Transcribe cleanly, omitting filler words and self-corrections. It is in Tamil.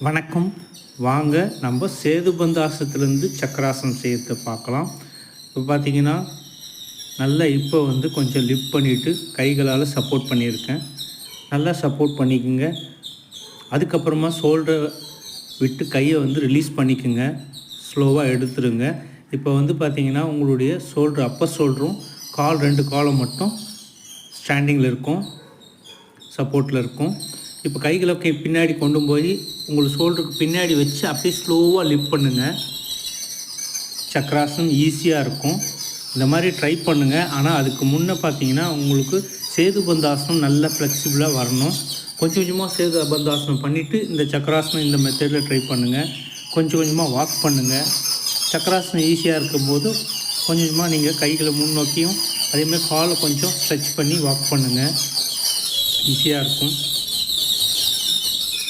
வணக்கம். வாங்க நம்ம சேதுபந்தாசனத்துலேருந்து சக்கராசனம் செய்யறதை பார்க்கலாம். இப்போ பார்த்தீங்கன்னா நல்லா கொஞ்சம் லிஃப்ட் பண்ணிவிட்டு கைகளால் சப்போர்ட் பண்ணியிருக்கேன். நல்லா சப்போர்ட் பண்ணிக்கோங்க. அதுக்கப்புறமா ஷோல்டரை விட்டு கையை ரிலீஸ் பண்ணிக்கோங்க. ஸ்லோவாக எடுத்துருங்க. இப்போ பார்த்தீங்கன்னா உங்களுடைய ஷோல்டர் அப்பர் ஷோல்டரும் ரெண்டு காலும் மட்டும் ஸ்டாண்டிங்கில் இருக்கும், சப்போர்ட்டில் இருக்கும். இப்போ கைகளை பின்னாடி கொண்டு போய் உங்களுக்கு ஷோல்டருக்கு பின்னாடி வச்சு அப்படியே ஸ்லோவாக லிஃப்ட் பண்ணுங்கள். சக்கராசனம் ஈஸியாக இருக்கும். இந்த மாதிரி ட்ரை பண்ணுங்கள். ஆனால் அதுக்கு முன்னே பார்த்தீங்கன்னா உங்களுக்கு சேதுபந்தாசனம் நல்லா ஃப்ளெக்சிபிளாக வரணும். கொஞ்சம் கொஞ்சமாக சேதுபந்தாசனம் பண்ணிவிட்டு இந்த சக்கராசனம் இந்த மெத்தடில் ட்ரை பண்ணுங்கள். கொஞ்சம் கொஞ்சமாக வாக் பண்ணுங்கள். சக்கராசனம் ஈஸியாக இருக்கும்போது கொஞ்சம் கொஞ்சமாக நீங்கள் கைகளை முன்னோக்கியும் அதேமாதிரி காலை கொஞ்சம் ஸ்ட்ரெச் பண்ணி வாக் பண்ணுங்கள். ஈஸியாக இருக்கும்.